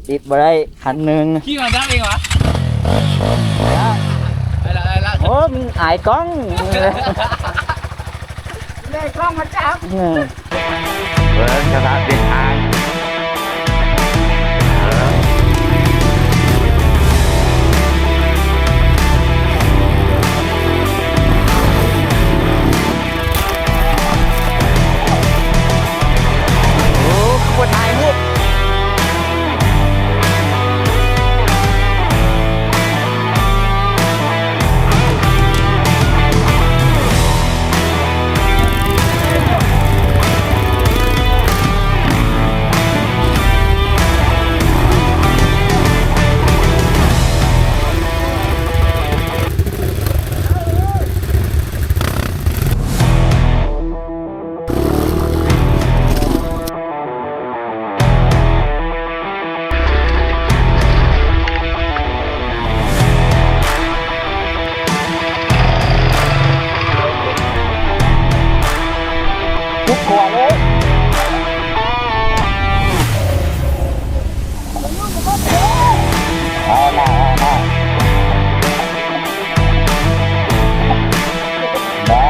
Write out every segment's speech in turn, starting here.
ติดบ่ได้คันหนึ่ง ขี้มาจับเองวะอะไรละ โอ้มันอายกล้อง เลยกล้องมาจับ เบิ่งสถานเป็นทางโอ้ขบวนถ่ายรูปทุกคนเลยเอาล่ะได้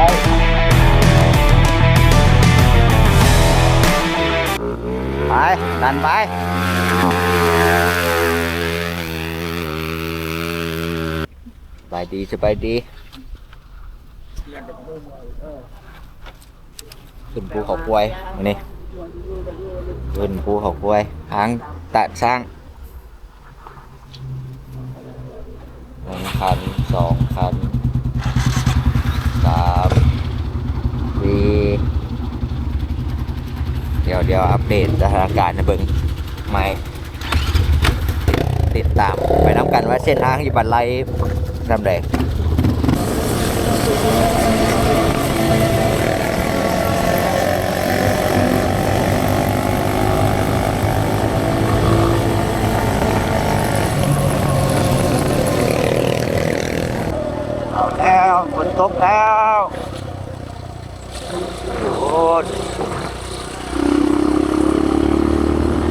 ไปดันไปสบายดีสบายดีขึ้นภูเขากล้วยมานี่ขึ้นภูเขากล้วยหางตะสร้าง1 คัน 2 คัน 3 4เดี๋ยวอัปเดตสถานการณ์ในเบิ่งใหม่ติดตามไปน้ำกันว่าเส้นทางอยู่บันไลลำใดแล้วฝนตกแล้วโอ้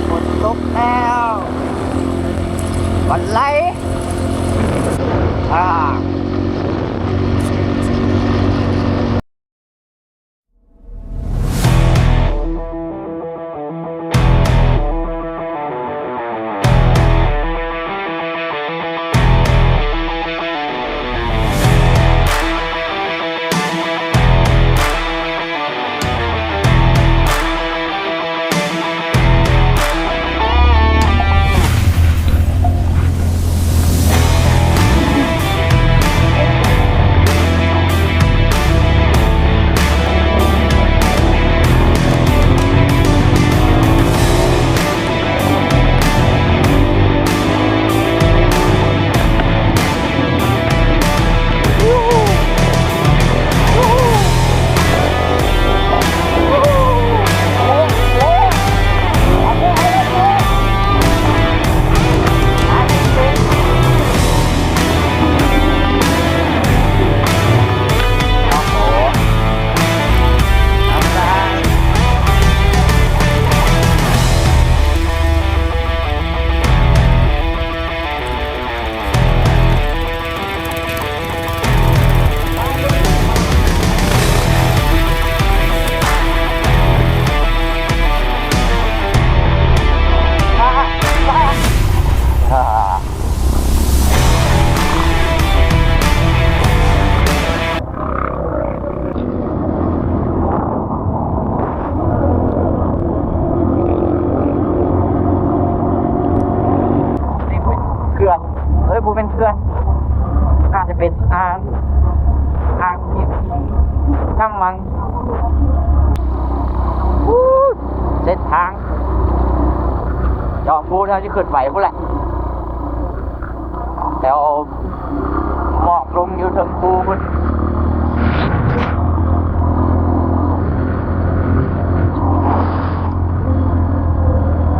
ฝนตกแล้ววันไหลผู้เป็นเพื่อนอาจจะเป็นอ่างน้ำมันเส้นทางยอมพูดเท่าที่ขึ้นไหวพูดแหละแต่เอาหมอกลงอยู่ถึงภูพุ่น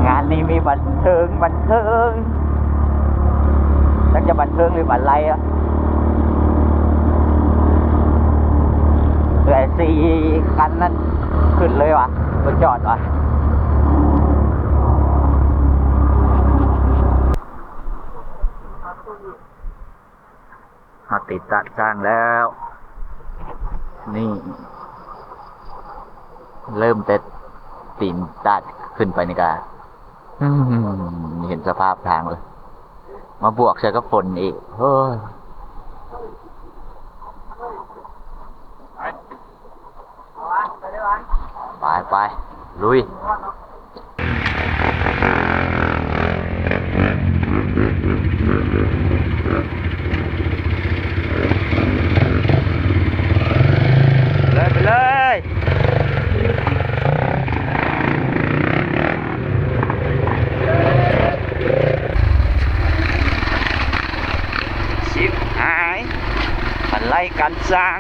งานนี้มีบันเทิงแล้วจะบันเทิงหรือบันไลอ่ะแต่4 คันนั้นขึ้นเลยวะรถจอดวะ เราติดตั้งสร้างแล้ว นี่ เริ่มแต่ตีนตัดขึ้นไปนี่กาเห็นสภาพทางเลย มาบวกเชือกับฝนอีกเฮ้ยไปลุยไปเลยชิบหายมันไล่กันสร้าง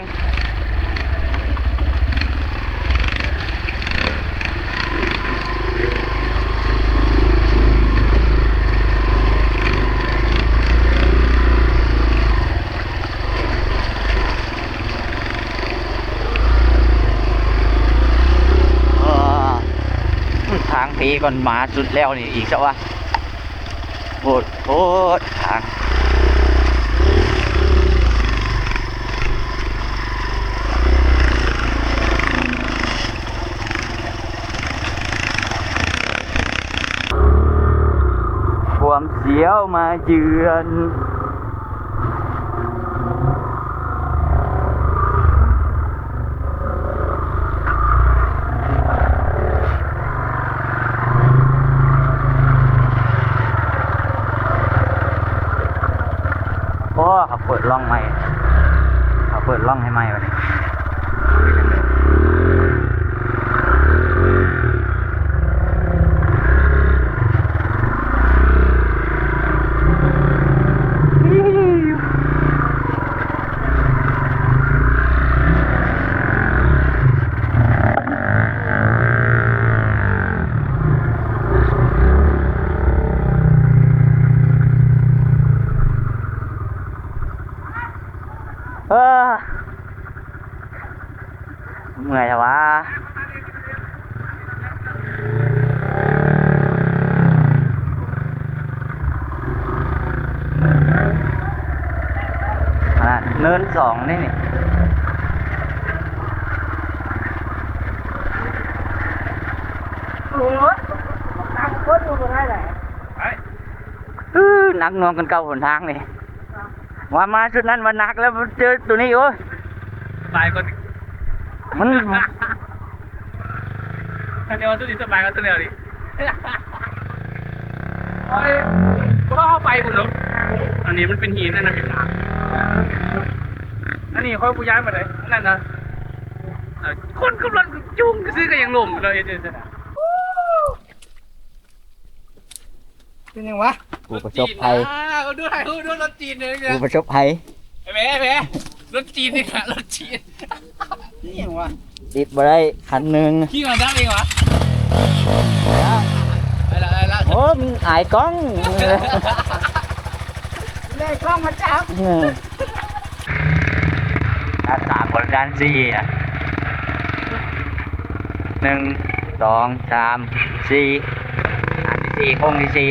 ทางพีก่อนมาจุดแล้วนี่อีกสักวะโหดทางความเสียวมาเยือนเขาเปิดร่องใหม่เขาเปิดร่องให้ใหม่วันนี้เมื่อยแต่ว่าเนินสองนี่โอ้ยตั้งคนดูได้เลย นักนวงกันเก่าหนทางนี่ว่ามาชุดนั้นวันนักแล้วเจอตัวนี้โอ้ยสบายก็มันอันนี้ว่าตัวนี้สบายก็ตัวเดียวดิโอ้ยก็เข้าไปคุณลูกอันนี้มันเป็นหินนั่นนะพี่นาอันนี้ค่อยผู้ย้ายมาเลยนั่นนะคนกำลังจุ่มซื้อกันยังหล่มเลยเจ๊จ้ะเป็นยังวะกูประสบภัยดูรถจีนเลยกูประสบภัยแม่รถจีนนี่ค่ะรถจีนนี่ยังวะติดมาได้คันหนึ่งขี่มาได้เองวะได้ละโอ้มึงอายกล้องเลยกล้องมาจับด้านสามคนด้านสี่อ่ะ1 2 3 4อันที่สี่โค้งที่สี่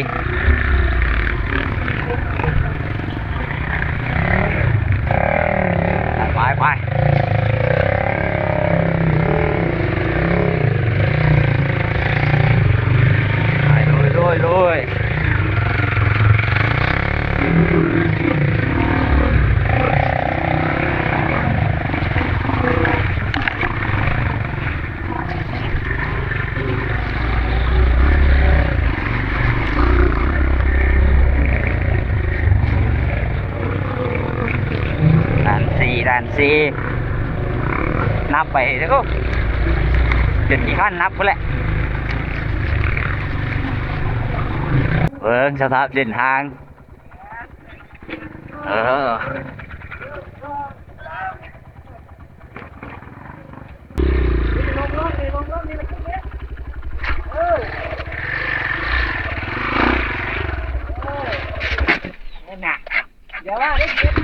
ไปลุยด่านสี่นับไปแล้วก็เจ็ดกี่ขั้นนับก็แหละสภาพเส้นทางเดี๋ยวว่าได้เก็บ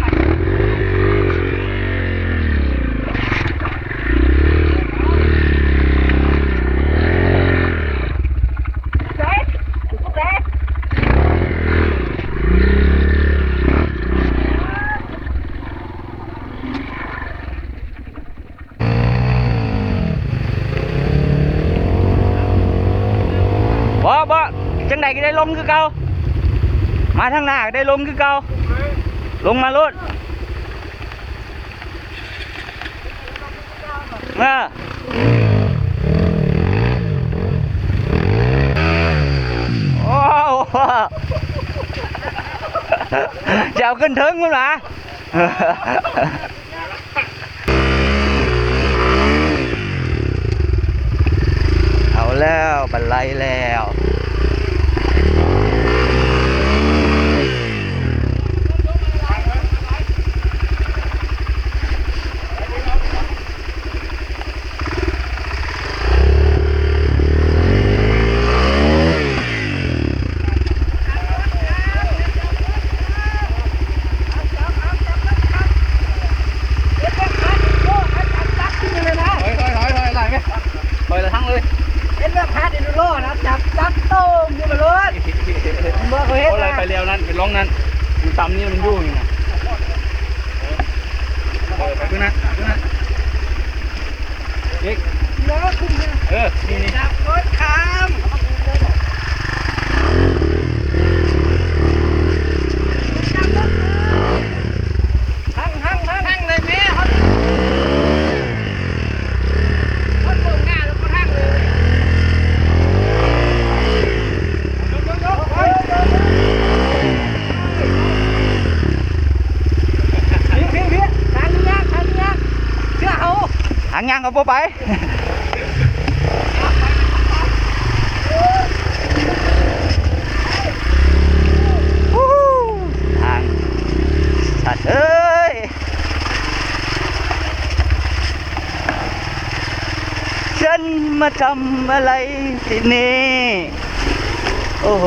งคือเก่ามาทางหน้าได้ลงคือเก่าลงมาโลดโอ้จะเอาขึ้นถึงมั้งล่ะเอาแล้วบันไลแล้วไปเร็วนั้นไปร้องนั้นมันตำนี่มันยุ่งนะไปดูนะดูนะเด็กนี่จับรถข้ามทั้งเลยแม่เขาโกงงานแล้วก็ทั้งเลยหางยางเอาไปทางสัตว์เอ้ยฉันมาทำอะไรที่นี่โอ้โห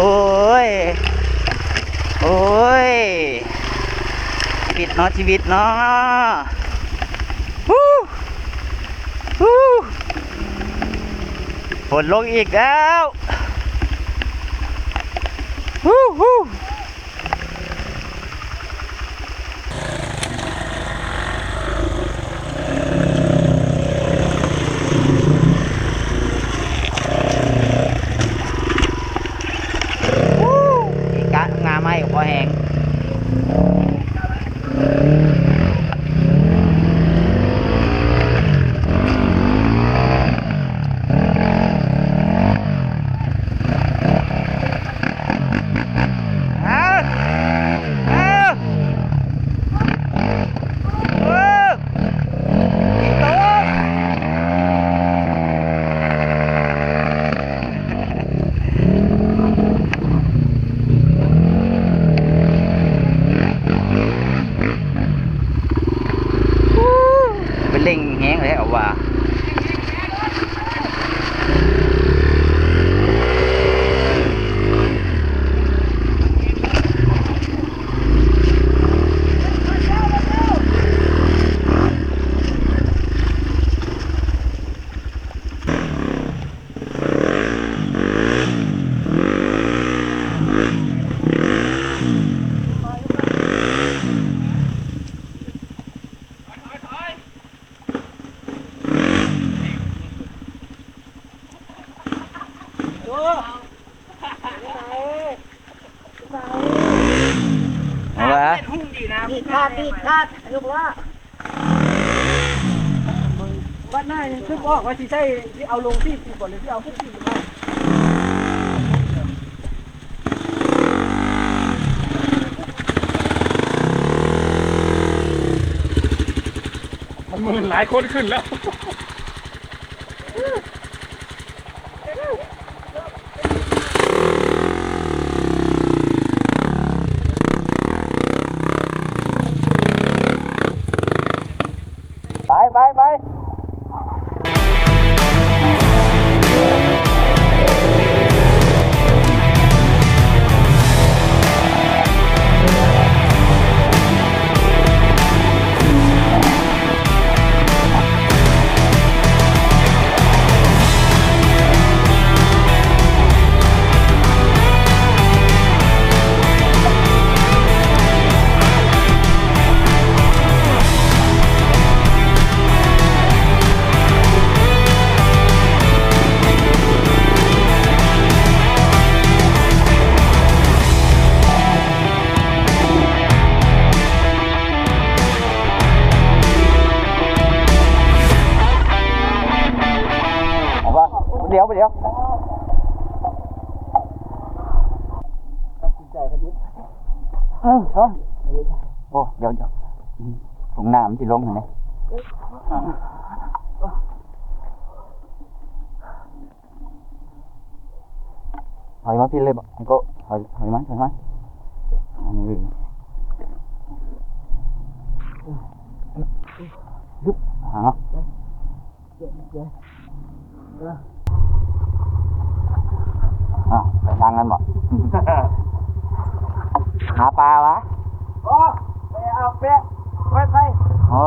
โอ้ยชีวิตเนาะชีวิตเนาะฝนลงอีกแล้วอีกะงาไม้พอแห้งเล่งแห้งเลยเอาว่าผิดคาดลูกว่าบ้านหน้ายังคือบอกว่าที่ใช่ที่เอาลงที่ก่อนเลยที่เอาพวกที่มามือหลายคนขึ้นแล้วไป เดี๋ยว ตัดสินใจครับพี่ ชนโอ้เดี๋ยวตรงน้ำที่ลงเห็นไหมถอยมาพี่เลยบอกก็ถอยมายุบหาไปทางนั้นบอก หาปลาวะ โอ้ไปเอาแปะไว้ไป โอ้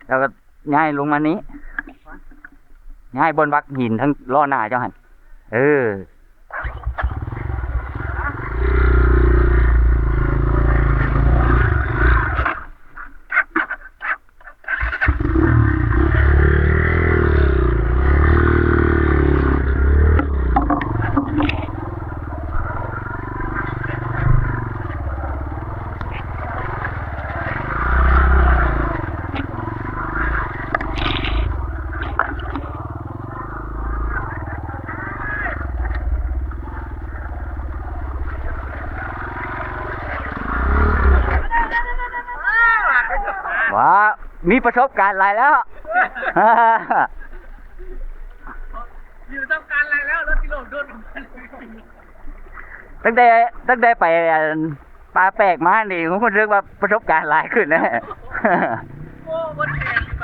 แล้วก็ง่ายลงมานี้ง่ายบนบักหินทั้งล้อหน้าเจ้าหันว้ามีประสบการณ์หลายแล้ว อยู่ต้องการอะไรแล้วรถกิโลโดน ตั้งแต่ไปปลาแปลกมานี่ผมก็รู้ว่าประสบการณ์หลายขึ้นนะ โอ้บนแขนไป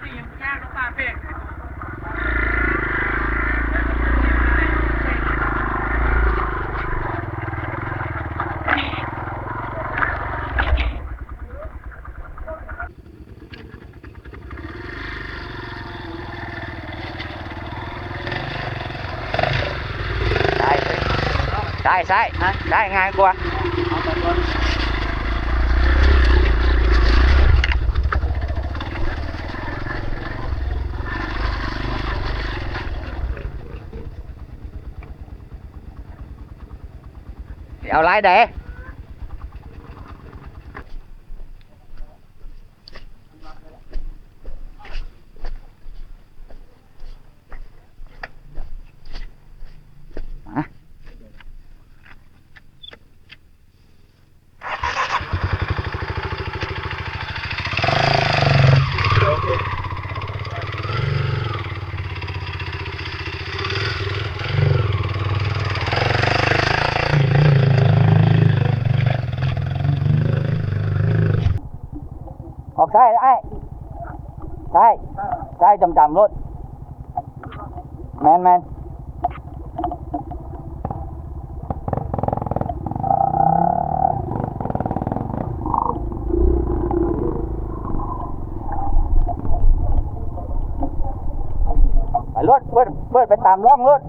สียากปลาเปกได้ง่ายกว่าเอาไรเด้ออกใช่จำรถแมนไปรถเปิดไปตามร่องรถ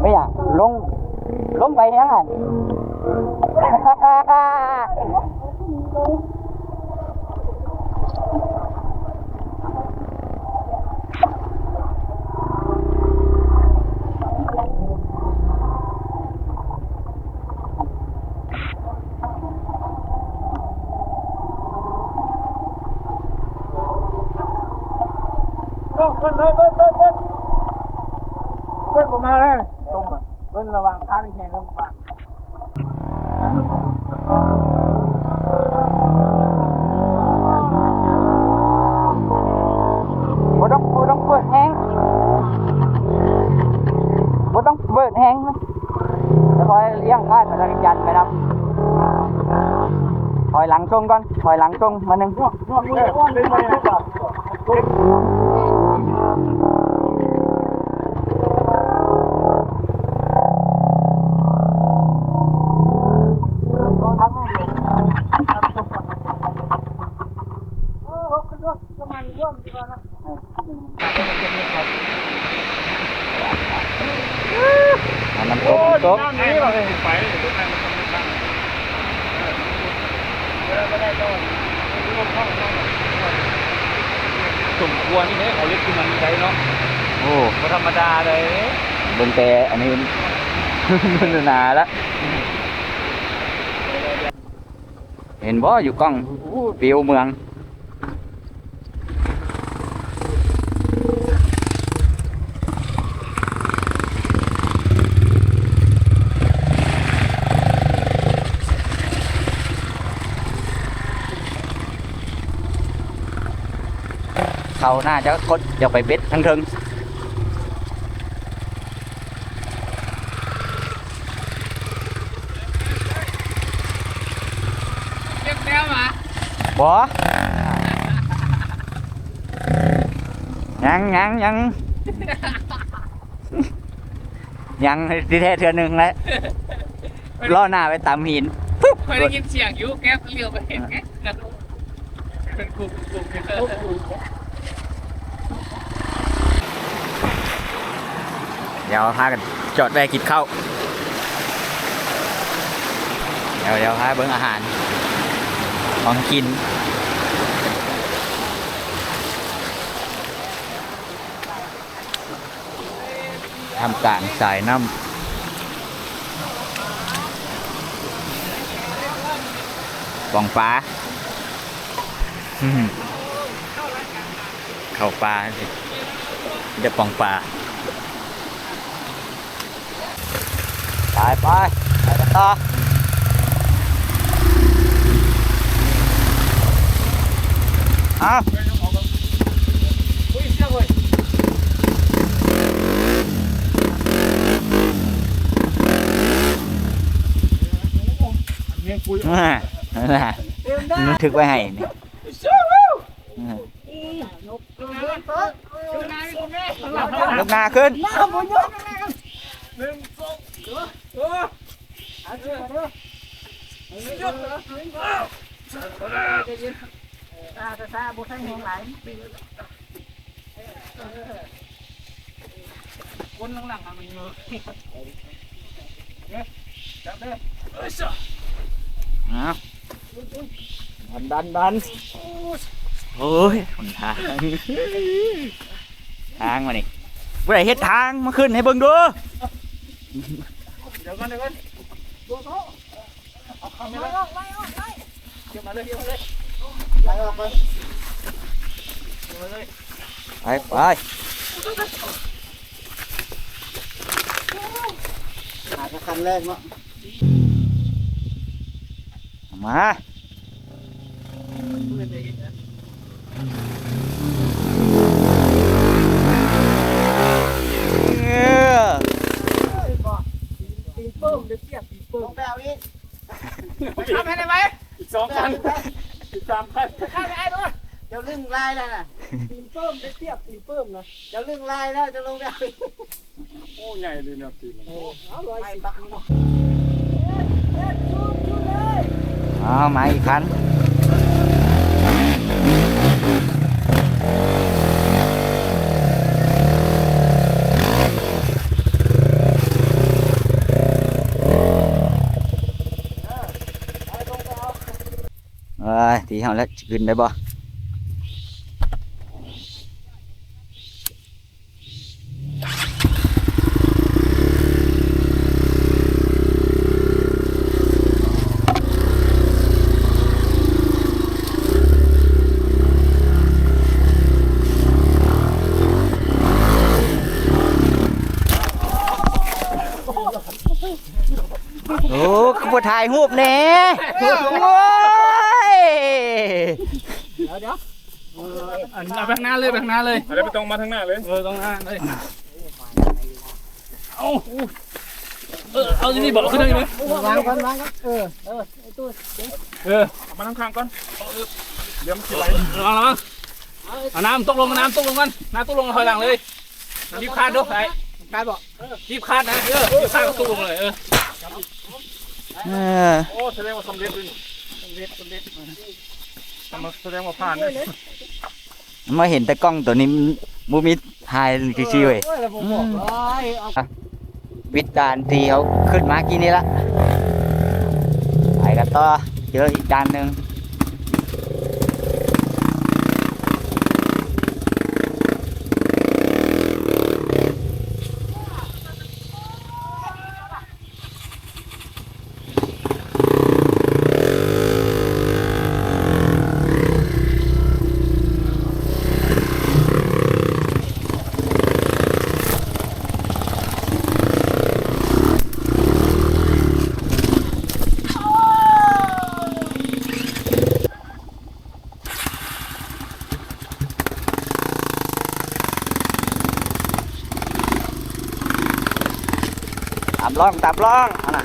ไม่อยากลงไปยังไง เ เบิ้ลผมมาเลยตรงอ่ะเบิ้ลระวังทางแข่งกันมาบ่ต้องเปิดแห้งบ่ต้องเปิดแห้งนะจะคอยเลี้ยงคาดมาทางยันไปนะถอยหลังตรงก่อนถอยหลังตรงมาหนึ่งน้ำตกน้ำตก นี่เราไปรถไฟมันต้องตั้งไม่ได้ก็สมควรนี่เนี่ยเขาเรียกคือมันใจเนาะ โอ้ ก็ธรรมดาเลย เบิ่งแต่อันนี้ มันหนาแล้วเห็นบ่อยู่กล้องวิวเมืองเขาน่าจะกดจะไปเบ็ดทั้งเทิง เก็บแล้วมา บ่ยังยังที่แท้เทื่อหนึงแล้วล่อหน้าไปตามหินปุ๊บ เคยได้ยินเสียงอยู่แก๊ปเลี้ยวไปเห็นแก๊ปนะเป็นกลุ่มเดี๋ยวพากันจอดแวะกินข้าวเดี๋ยวพาเบิ่งอาหารของกินทำกลางสายน้ำปองปลาเข้าปลาสิเดี๋ยวปองปลาไปกันต่อเอานึกถึกไว้ให้นี่ลูกนาขึ้นซาบุษให้แหงไหลคนหลังๆมันเงยจับเลยดันโอ้ยหนทางมานี่ผู้ใดเฮ็ดทางมาขึ้นให้เบิ่งดูเดี๋ยวก่อนดูโซ่เอาเข้าไม่ได้เก็บมาเลยไหลออกไปเก็บมาเลยไปหาคันแรกเนาะมาตีเปิ้มเดี๋ยวเสียบตีเปิ้มแปลวอีกทำให้ได้ไหมอีก2 คันอีก3 คันข้าไปไอ้ด้วยเดี๋ยวลึงลายแล้วนะตีเปิ้มได้เสียบตีเปิ้มนะเดี๋ยวลึงลายแล้วจะลงได้โอ้ใหญ่เลยนะตีเอา110 บาทมาอีกคันทีเขาแล้วขึ้นได้บ่ บ่ถ่ายรูปแหน่โอ้ย เดี๋ยว เอาไปข้างหน้าเลยไปข้างหน้าเลย อะไรไม่ต้องมาทางหน้าเลย ตรงหน้าเลยเอาที่นี่บอกขึ้นได้ไหม วางกันไอ้ตู้ เอามาทางข้างก่อนเดี๋ยวมันจะไหล ระวังเอาน้ำตกลงกันน้ำตกลงถอยหลังเลยรีบคาดด้วยไอ้ การบอก รีบคาดนะรีบคาดตกลงเลยโอ้แสดงว่าสำเร็จเลยสำเร็จแสดงว่าผ่านเลย มาเห็นแต่กล้องตัวนี้บ่มีถ่ายซื่อๆเว้ย วิดด่านที่เขาขึ้นมากี่นี้ละไปกันต่อเจออีกด่านหนึ่งตามล่องเอาน่ะ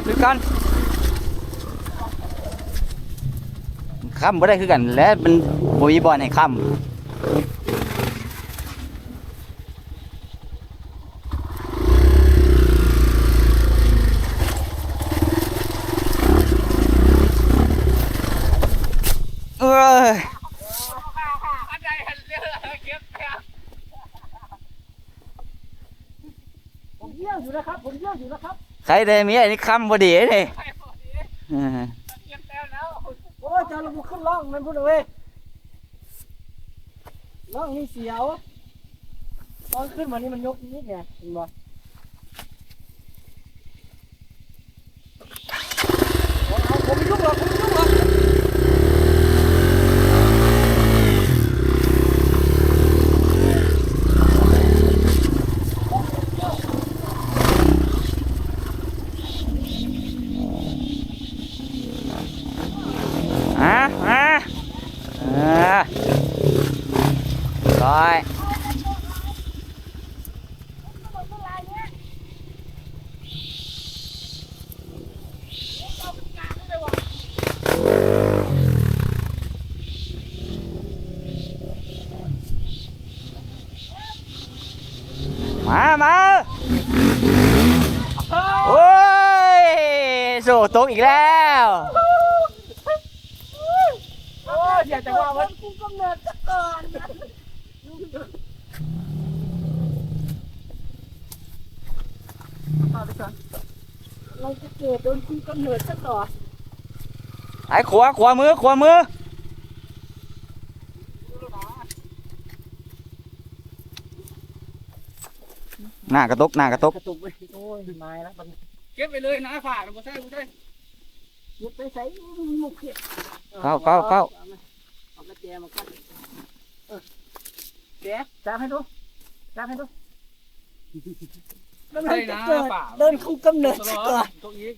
ขึ้นก่อนค้ำบ่ได้คือกันและมันบ่มีบอลให้ค้ำผมเยี่ยวอยู่นะครับใครได้มีอันนี้ค้ำบ่ดีเลยโอ้ยจะลงขึ้นล่องมันพูดเลยล่องนี่เสียวตอนขึ้นมานี่มันยกนิดเนี่ยเห็นบ่ผมไม่ยุ่งหรอกร้อยมาโอ้ยโซ่ตกอีกแล้วโอ้ยอยากจะว่าวันกูกำเนิดซะก่อนเราจะเกิดโดนกูกำเนิดซะก่อนไอ้ขวามือหน้ากระตุกไปโอ้ยไม้แล้วมัน เก็บไปเลยนะฝากนะบ่ใช่หยุดไปใส่มุกเขียเข้าเอากระเจียมากัดเดี๋ยวจับให้ดูมันจะเกิดเดินคุกกำเนิดซะก่อนตกอีก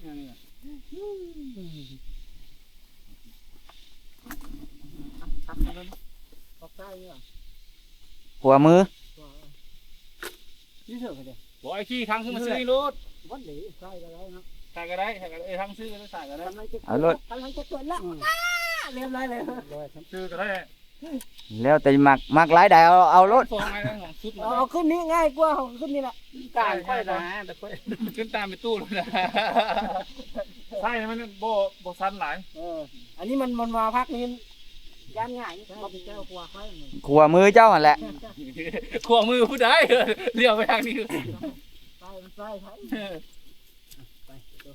ขวามือนี่เถอะไปเดี๋ยวบอกไอ้ขี้ทางขึ้นมาซื้อรถวัดหนีใส่ก็ได้นะใส่ก็ได้ทางซื้อก็ได้ใส่ก็ได้เอารถกำลังจะเกิดแล้วเรียบร้อยเลยซื้อก็ได้ แล้วแต่มักหลายได้เอารถเอาขึ้นนี้ง่ายกว่าขึ้นนี่แหละการค่อยนะแต่ค่อยขึ้นตามไปตู้เลยนะใช่มันโบซันหลายอันนี้มันมาพักนี้ย่านง่ายเราไปเจ้าขวามือเจ้าหั่นแหละขวามือผู้ใดเลี้ยวไปทางนี้ใช่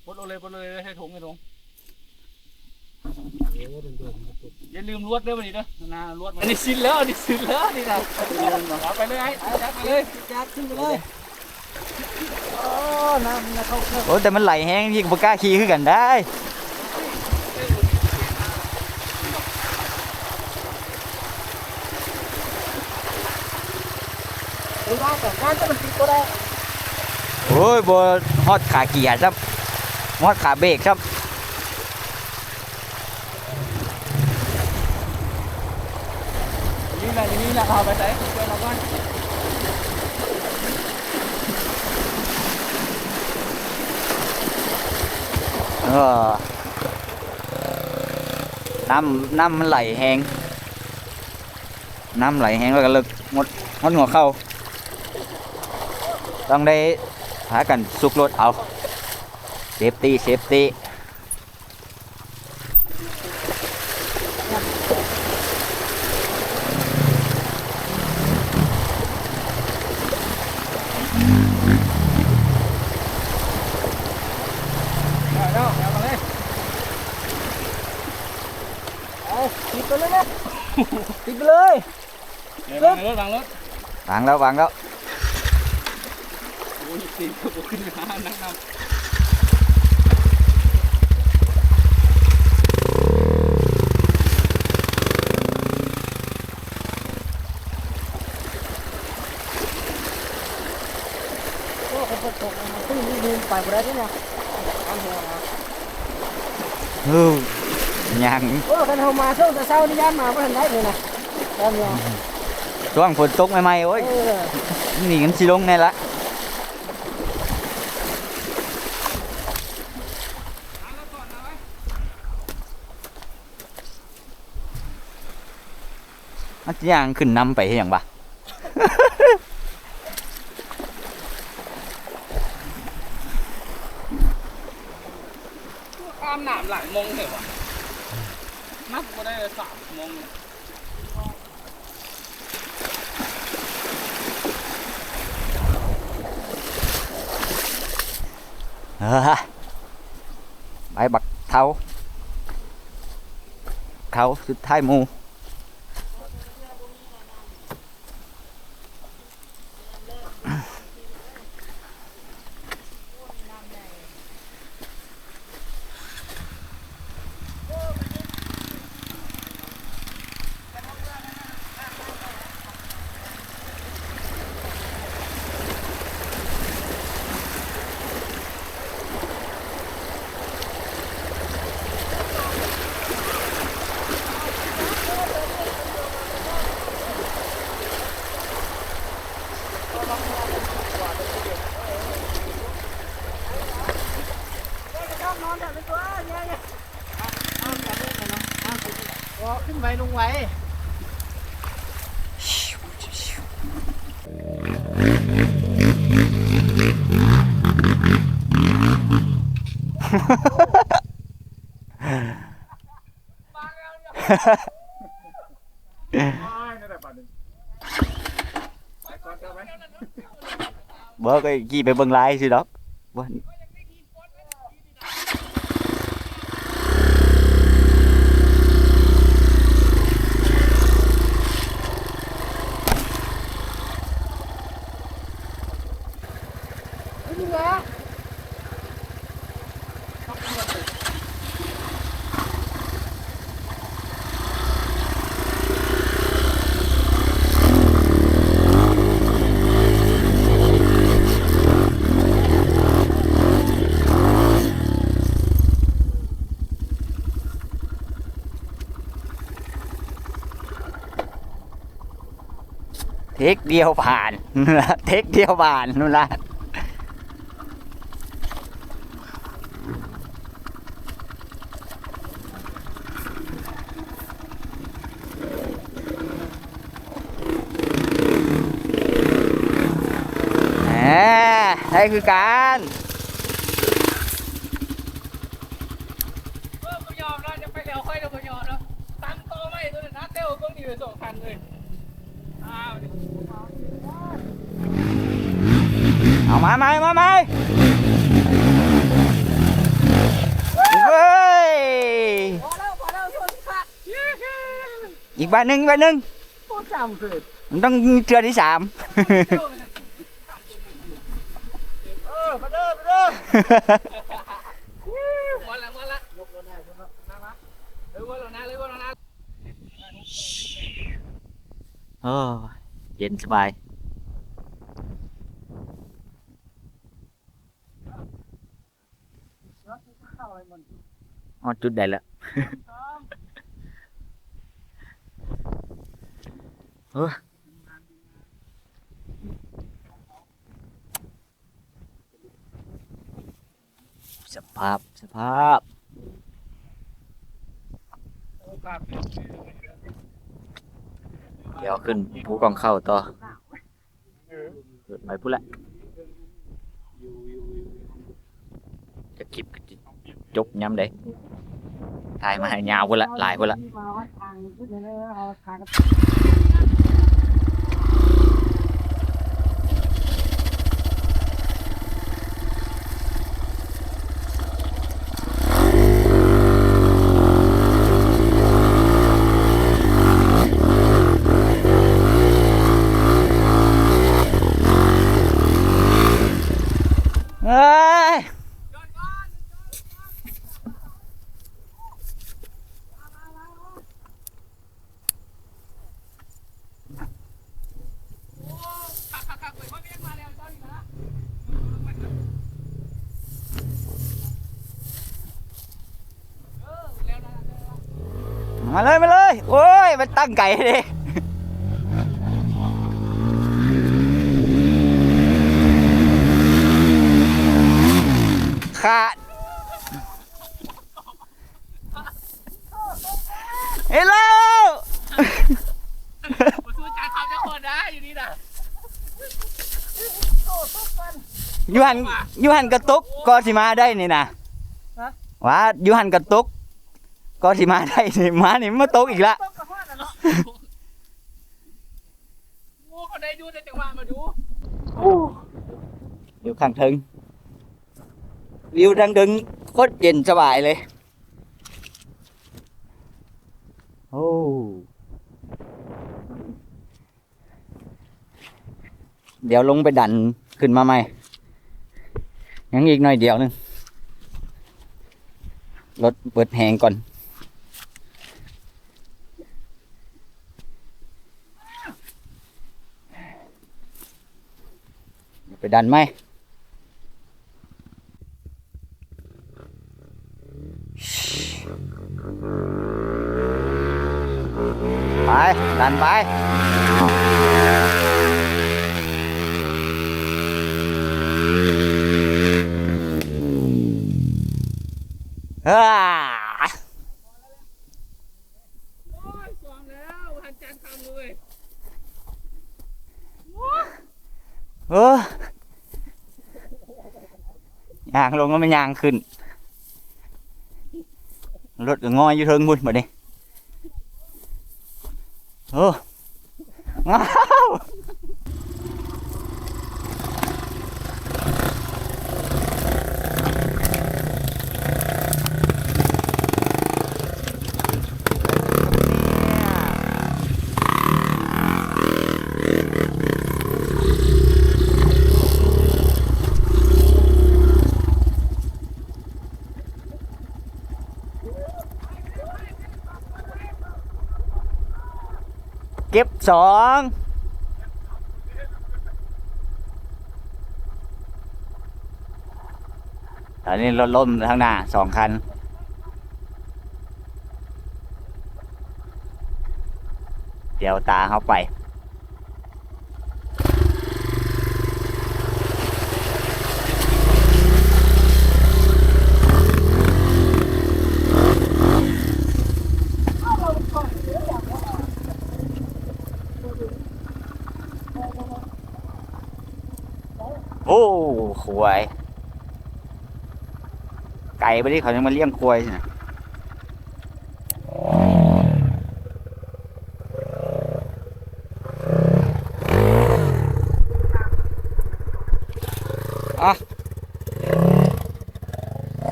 ปลดเลยให้ถุง อย่าลืมลวดด้วยวันนี้เด้อนาลวดอันนี้สิ้นแล้วนี่นะเอาไปเลยไอ้จับไปเลย จัดขึ้นไปเลยโอ้น้ำนะเขา โอ้แต่มันไหลแห้งพี่ก็บ่กล้าขี่คือกันได้ หรือว่าแต่การจะมันติดก็ได้ โอ้ยบ่ฮอดขาเกียร์ครับฮอดขาเบรกครับ นี่แหละเอาไปใส่เพื่อนเราบ้าน เออน้ำมันไหลแห้งน้ำไหลแห้งแล้วก็เลิกหมดหัวเข้าต้องได้หากันสุกรถเอาเซฟตี้ แล้วเอามาเลย ติดไปเลยนะติดไปเลย วางรถ วางแล้ว โอ้ยตีนก็ขึ้นมานั่งนำ โอ้คนตกตึ้งยืนไปบ่ได้ที่เนี่ยอันเดียวนะ ยัง โอ้คันเฮามาช่วงแต่เช้านี่ย่านมาบ่ทันได้เลยนะตอนเนี้ย ช่วงฝนตกใหม่ๆโอ้ย เออ นี่กันสิลงแน่ละมันจะย่างขึ้นนำไปเฮ็ดหยังบ่ ข้ามหนามหลังมงเหรอวะนับก็ได้3 โมง ไปบักเขาสุดท้ายหมูขึ้นไปลงไว้ bữa cái gì phải bưng lại gì đó Bữa- นี่แหละ เทคเดียวผ่าน เทคเดียวผ่านนู่นละนี่คือการ กูยอมแล้วจะไปเร็วค่อยเดี๋ยวกูยอมแล้วตั้งโตไม่ตัวนึงนะเต้วก็มีอยู่2 คันเลยอ้าว เอามาไหมเฮ้ย พอแล้วพอ บ้านหนึ่ง โคตรจำคือ มันต้องเทือที่ 3 มาเด้อวันละยกแล้วนะเลยวันละนะ โอ้เย็นสบายอ๋อจุดใดแล้วเออสภาพเดี๋ยวขึ้นภูกองเข้าต่อเกิดไปพูดละจะคลิปจบย้ำเด้ถ่ายมาให้ยาวพูดละหลายพูดละเฮ้ยมาเลยโอ้ยมันตั้งไก่เลยขาดเฮ้ยแล้ว สู้จ่าทำจะคนได้อยู่นี่นะ ยูหันกระตุกก็สิมาได้นี่นะว่ายูหันกระตุกก็สิมาได้นี่มานี่มาตกอีกละ โอ้เขาได้ดูได้จังหวะมาดู อยู่ข้างถึงวิวทางดึงโคตรเย็นสบายเลยโอ้เดี๋ยวลงไปดันขึ้นมาใหม่ยังอีกหน่อยเดียวนึงรถเปิดแหงก่อนไปดันไหมไปดันไปโอ้ยสวมแล้วหันจานทำเลย ยางลงก็ไม่ยางขึ้นรถก็งอยอยู่เทิงมุดมาดิว้าวเก็บ2ตอนนี้รถล้มทางหน้า2 คันเดี๋ยวตาเข้าไปโอ้ควายไก่ไปที่เขายังมาเลี้ยงควายสินะ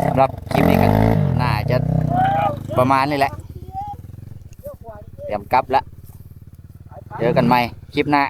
สำหรับคลิปนี้กันน่าจะประมาณนี้แหละ เตรียมกลับแล้วเจอกันใหม่คลิปหน้า